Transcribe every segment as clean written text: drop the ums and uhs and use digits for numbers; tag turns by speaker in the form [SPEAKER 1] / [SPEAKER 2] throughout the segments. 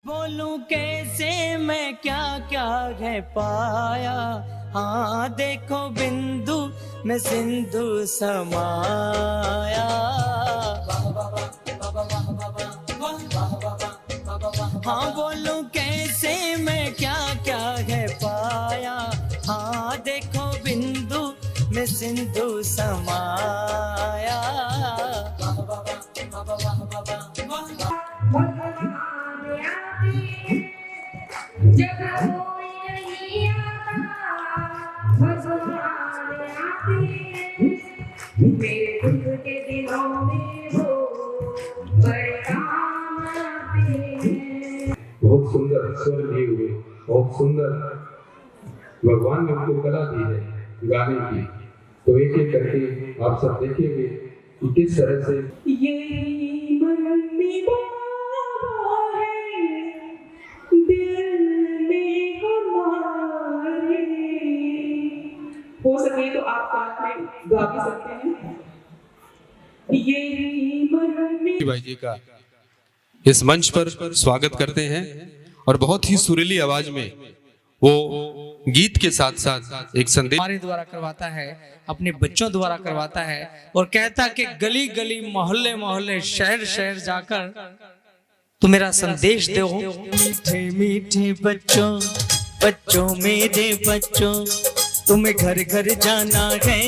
[SPEAKER 1] बोलूं कैसे मैं क्या क्या है पाया, हाँ देखो बिंदु में सिंधु समाया। हाँ बोलूं कैसे मैं क्या क्या है पाया, हाँ देखो बिंदु में सिंधु समाया। जब कोई नहीं आता भगवान आते, मेरे दुख के दिनों में वो बड़े काम आते।
[SPEAKER 2] बहुत सुंदर स्वर दिए हुए, बहुत सुंदर भगवान ने उनको कला दी है गाने की। तो एक एक करके आप सब देखेंगे कि किस तरह से
[SPEAKER 1] ये मरनी बाबा है दिल में हमारे। हो सके तो आप साथ में गा भी सकते हैं। ये मरनी
[SPEAKER 3] भाई जी का इस मंच पर स्वागत करते हैं और बहुत ही सुरीली आवाज में वो गीत के साथ साथ एक संदेश
[SPEAKER 1] हमारे द्वारा करवाता है, अपने बच्चों द्वारा करवाता है और कहता कि गली गली मोहल्ले मोहल्ले शहर शहर जाकर तो मेरा संदेश दो। मीठे मीठे बच्चों बच्चों मेरे बच्चों, तुम्हें घर घर जाना है,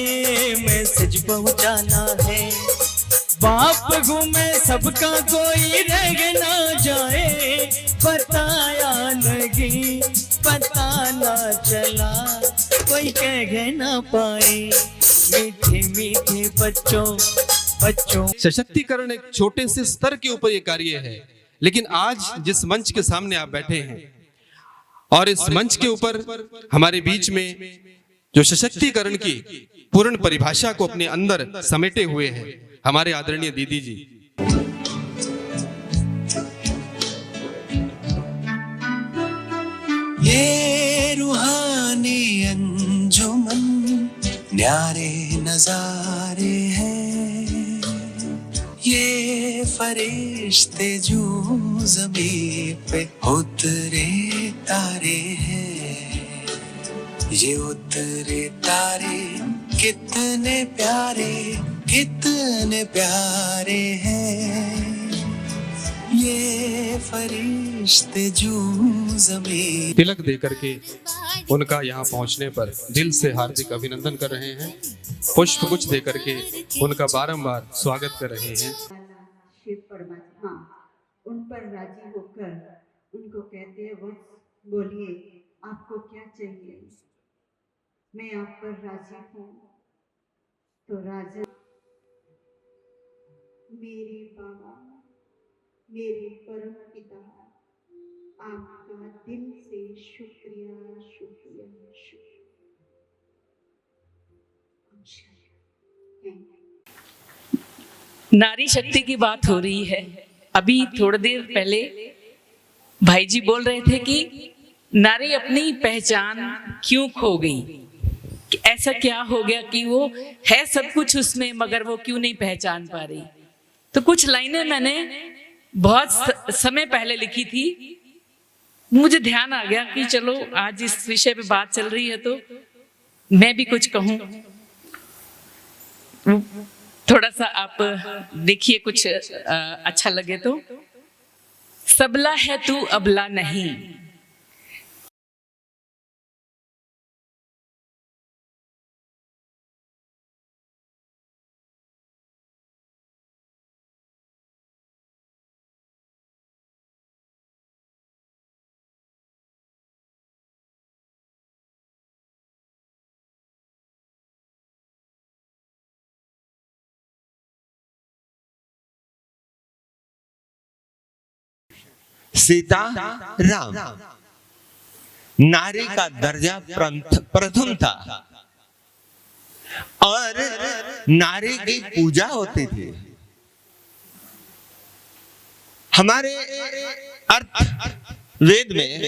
[SPEAKER 1] मैसेज पहुंचाना है। बाप घूमे सबका कोई रह ना जाए, बताया नहीं पता ना चला, कोई कह ना पाए। मीठे मीठे बच्चों बच्चों।
[SPEAKER 3] सशक्तिकरण एक छोटे से स्तर के ऊपर ये कार्य है, लेकिन आज जिस मंच के सामने आप बैठे हैं और इस मंच के ऊपर हमारे बीच में जो सशक्तिकरण की पूर्ण परिभाषा को अपने अंदर समेटे हुए हैं हमारे आदरणीय दीदी जी।
[SPEAKER 4] ये रूहानी अंजुमन न्यारे नजारे हैं, ये फरिश्ते जो ज़मीं पे उतरे तारे हैं, ये उतरे तारे कितने प्यारे हैं, ये फरिश्ते जो ज़मीन।
[SPEAKER 3] तिलक दे करके उनका यहाँ पहुँचने पर दिल से हार्दिक अभिनंदन कर रहे हैं, पुष्प गुच्छ दे करके उनका बारंबार स्वागत कर रहे हैं।
[SPEAKER 5] शिव परमात्मा उन पर राजी होकर उनको कहते हैं, वत्स बोलिए आपको क्या चाहिए, मैं आप पर राजी हूँ। तो राजा मेरे बाबा मेरे परम पिता, आपका दिल से शुक्रिया शुक्रिया शुक्रिया।
[SPEAKER 6] नारी शक्ति की बात हो रही है। अभी थोड़ी देर पहले भाई जी बोल रहे थे कि नारी अपनी पहचान क्यों खो गई, कि ऐसा क्या हो गया कि वो है सब कुछ उसमें मगर वो क्यों नहीं पहचान पा रही। तो कुछ लाइनें मैंने बहुत समय पहले लिखी थी, मुझे ध्यान आ गया कि चलो आज इस विषय पे बात चल रही है तो मैं भी कुछ कहूं। थोड़ा सा आप देखिए, कुछ अच्छा लगे तो। सबला है तू अबला नहीं,
[SPEAKER 7] सीता राम नारी का दर्जा प्रथम था और नारी की पूजा होती थी। हमारे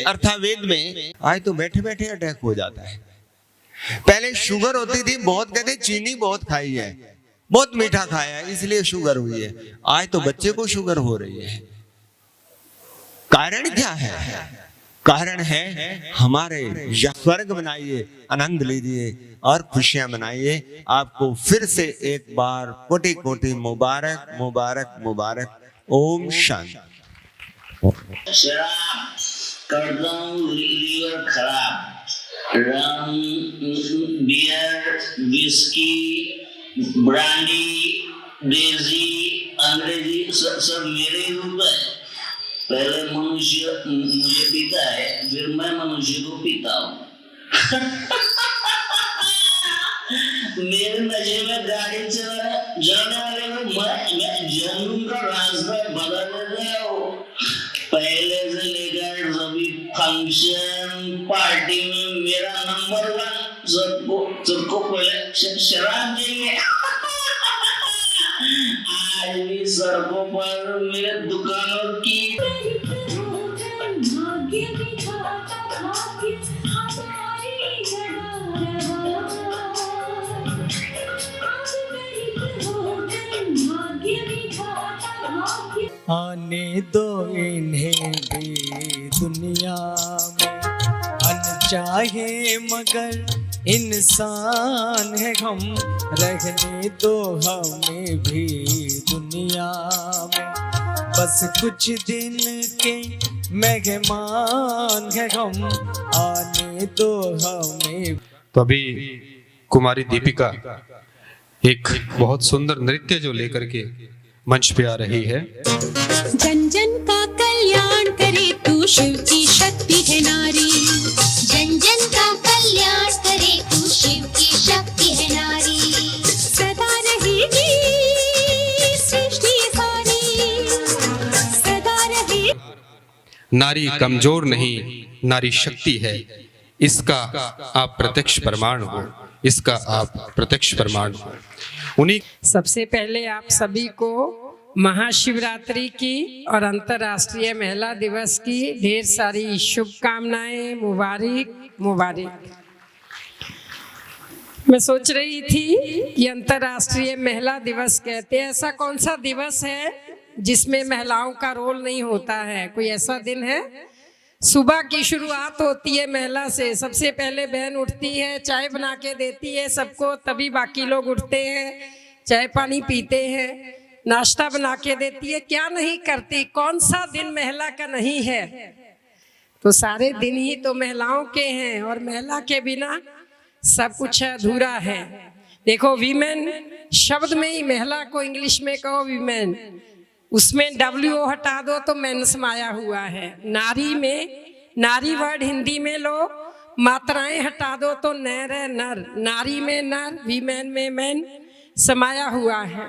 [SPEAKER 7] अर्थावेद में आज तो बैठे बैठे अटैक हो जाता है। पहले शुगर होती थी, बहुत कहते चीनी बहुत खाई है, बहुत मीठा खाया है इसलिए शुगर हुई है। आज तो बच्चे को शुगर हो रही है। कारण क्या है? कारण है हमारे स्वर्ग बनाइए, आनंद लीजिए और खुशियां मनाइए। आपको फिर से एक बार कोटि कोटि मुबारक मुबारक मुबारक। ओम शांति।
[SPEAKER 8] शराब करता हूँ लीवर खराब, रम, बियर, विस्की, ब्रांडी, देसी, अंग्रेजी सब मेरे ही रूप है। पहले मनुष्य मुझे पीता है, फिर मैं मनुष्य को पीता हूँ। मेरे नशे में गाड़ी चलाने वाले को मैं जन्म का रास्ता बदल रहा हूँ। पहले से लेकर सभी फंक्शन पार्टी में मेरा नंबर 1, सबको पहले शराब चाहिए। आज भी सड़कों पर मेरे दुकानों की
[SPEAKER 1] आने दो इन्हें भी दुनिया में, अनचाहे मगर इंसान है हम, रहने दो हमें भी दुनिया में, बस कुछ दिन के मेहमान है हम, आने दो हमें।
[SPEAKER 3] तो अभी कुमारी दीपिका एक बहुत सुंदर नृत्य जो लेकर के मंच पे आ रही है।
[SPEAKER 9] जन जन का कल्याण करे तू, शिव की शक्ति है नारी। जन जन का कल्याण करे तू, शिव की शक्ति है नारी। सदा रहेगी सृष्टि सारी, सदा रहे।
[SPEAKER 3] नारी कमजोर नहीं, नारी शक्ति है, इसका आप प्रत्यक्ष प्रमाण हो, इसका आप प्रत्यक्ष प्रमाण हो। उन्हीं
[SPEAKER 10] सबसे पहले आप सभी को महाशिवरात्रि की और अंतर्राष्ट्रीय महिला दिवस की ढेर सारी शुभकामनाएं, मुबारक। मैं सोच रही थी कि अंतर्राष्ट्रीय महिला दिवस कहते हैं, ऐसा कौन सा दिवस है जिसमें महिलाओं का रोल नहीं होता है? कोई ऐसा दिन है? सुबह की शुरुआत होती है महिला से, सबसे पहले बहन उठती है, चाय बना के देती है सबको, तभी बाकी लोग उठते हैं, चाय पानी पीते हैं, नाश्ता बना के देती है। क्या नहीं करती? कौन सा दिन महिला का नहीं है? तो सारे दिन ही तो महिलाओं के हैं, और महिला के बिना सब कुछ अधूरा है। देखो, वीमेन शब्द में ही महिला को इंग्लिश में कहो वीमेन, उसमें WO हटा दो तो मेन समाया हुआ है। नारी में, नारी वर्ड हिंदी में लो, मात्राएं हटा दो तो नर है नर, नारी में नर, वीमेन में मैन समाया हुआ है।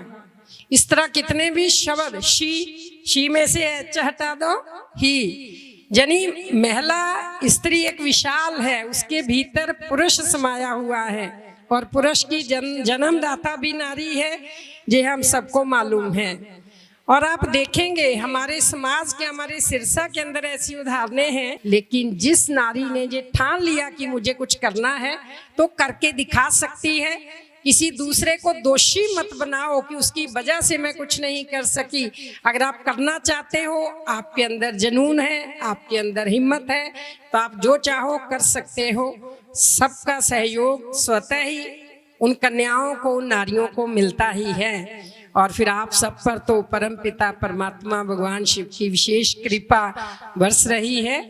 [SPEAKER 10] इस तरह कितने भी शब्द, शी में से एच हटा दो, ही, यानी महिला स्त्री एक विशाल है, उसके भीतर पुरुष समाया हुआ है, और पुरुष की जन्मदाता भी नारी है, ये हम सबको मालूम है। और आप देखेंगे हमारे समाज के, हमारे सिरसा के अंदर ऐसी उदाहरणें हैं, लेकिन जिस नारी ने ये ठान लिया कि मुझे कुछ करना है तो करके दिखा सकती है। किसी दूसरे को दोषी मत बनाओ कि उसकी वजह से मैं कुछ नहीं कर सकी। अगर आप करना चाहते हो, आपके अंदर जुनून है, आपके अंदर हिम्मत है, तो आप जो चाहो कर सकते हो। सबका सहयोग स्वतः ही उन कन्याओं को, उन नारियों को मिलता ही है। और फिर आप सब पर तो परम पिता परमात्मा भगवान शिव की विशेष कृपा बरस रही है,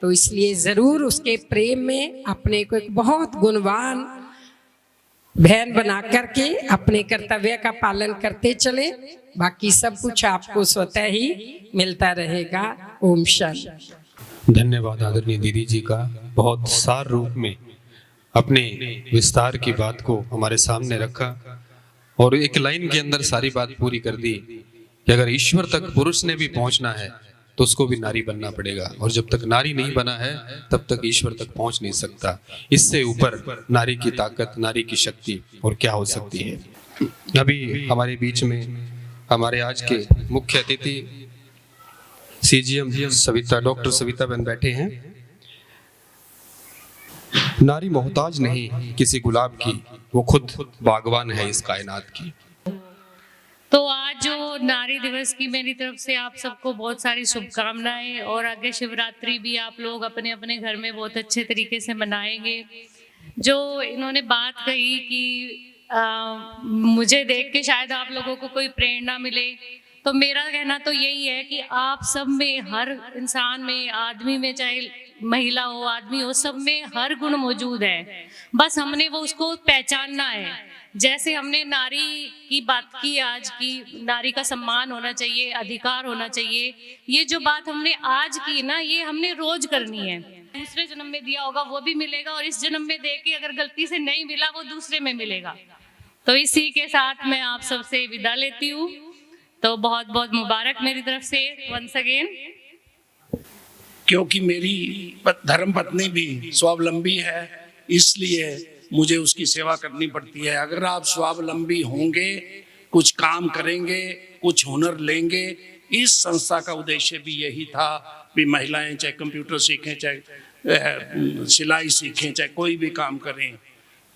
[SPEAKER 10] तो इसलिए जरूर उसके प्रेम में अपने को एक बहुत गुणवान बहन बना करके अपने कर्तव्य का पालन करते चले, बाकी सब कुछ आपको स्वतः ही मिलता रहेगा। ओम शांति।
[SPEAKER 3] धन्यवाद आदरणीय दीदी जी का, बहुत सार रूप में अपने विस्तार की बात को हमारे सामने रखा और एक लाइन के अंदर सारी बात पूरी कर दी कि अगर ईश्वर तक पुरुष ने भी पहुंचना है तो उसको भी नारी बनना पड़ेगा, और जब तक नारी नहीं बना है तब तक ईश्वर तक पहुंच नहीं सकता। इससे ऊपर नारी की ताकत, नारी की शक्ति और क्या हो सकती है। अभी हमारे बीच में हमारे आज के मुख्य अतिथि CGM सविता, डॉक्टर सविता बहन बैठे हैं। नारी मोहताज नहीं किसी गुलाब की, वो खुद बागवान है इस कायनात की।
[SPEAKER 11] तो आज जो नारी दिवस की मेरी तरफ से आप सबको बहुत सारी शुभकामनाएं, और आगे शिवरात्रि भी आप लोग अपने अपने घर में बहुत अच्छे तरीके से मनाएंगे। जो इन्होंने बात कही कि मुझे देख के शायद आप लोगों को कोई प्रेरणा मिले, तो मेरा कहना तो यही है कि आप सब में, हर इंसान में, आदमी में, चाहे महिला हो आदमी हो, सब में हर गुण मौजूद है। बस हमने वो उसको पहचानना है। जैसे हमने नारी की बात की आज की, नारी का सम्मान होना चाहिए, अधिकार होना चाहिए, ये जो बात हमने आज की ना, ये हमने रोज करनी है। दूसरे जन्म में दिया होगा वो भी मिलेगा, और इस जन्म में दे के अगर गलती से नहीं मिला वो दूसरे में मिलेगा। तो इसी के साथ मैं आप सबसे विदा लेती हूँ। तो बहुत बहुत मुबारक मेरी तरफ से वंस अगेन।
[SPEAKER 12] क्योंकि मेरी धर्म पत्नी भी स्वावलंबी है, इसलिए मुझे उसकी सेवा करनी पड़ती है। अगर आप स्वावलंबी होंगे, कुछ काम करेंगे, कुछ हुनर लेंगे, इस संस्था का उद्देश्य भी यही था कि महिलाएं चाहे कंप्यूटर सीखें, चाहे सिलाई सीखें, चाहे कोई भी काम करें।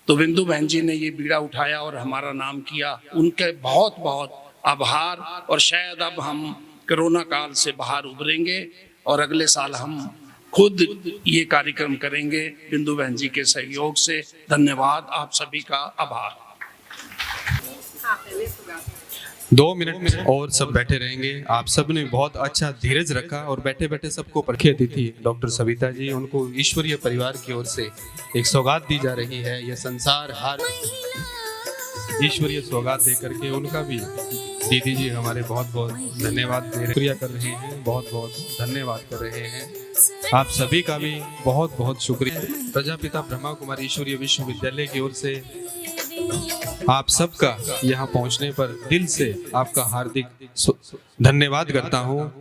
[SPEAKER 12] तो बिंदु बहन जी ने ये बीड़ा उठाया और हमारा नाम किया, उनके बहुत बहुत आभार। और शायद अब हम कोरोना काल से बाहर उभरेंगे और अगले साल हम खुद ये कार्यक्रम करेंगे बिंदु बहन जी के सहयोग से। धन्यवाद, आप सभी का आभार।
[SPEAKER 3] 2 मिनट और सब बैठे रहेंगे। आप सब ने बहुत अच्छा धीरज रखा और बैठे बैठे सबको परखे अतिथि डॉक्टर सविता जी, उनको ईश्वरीय परिवार की ओर से एक सौगात दी जा रही है। यह संसार हर ईश्वरीय सौगात दे करके उनका भी दीदी जी हमारे बहुत बहुत धन्यवाद शुक्रिया कर रहे हैं, बहुत बहुत धन्यवाद कर रहे हैं। आप सभी का भी बहुत बहुत शुक्रिया। प्रजापिता ब्रह्मा कुमारी ईश्वरीय विश्वविद्यालय की ओर से आप सबका यहाँ पहुँचने पर दिल से आपका हार्दिक धन्यवाद करता हूँ।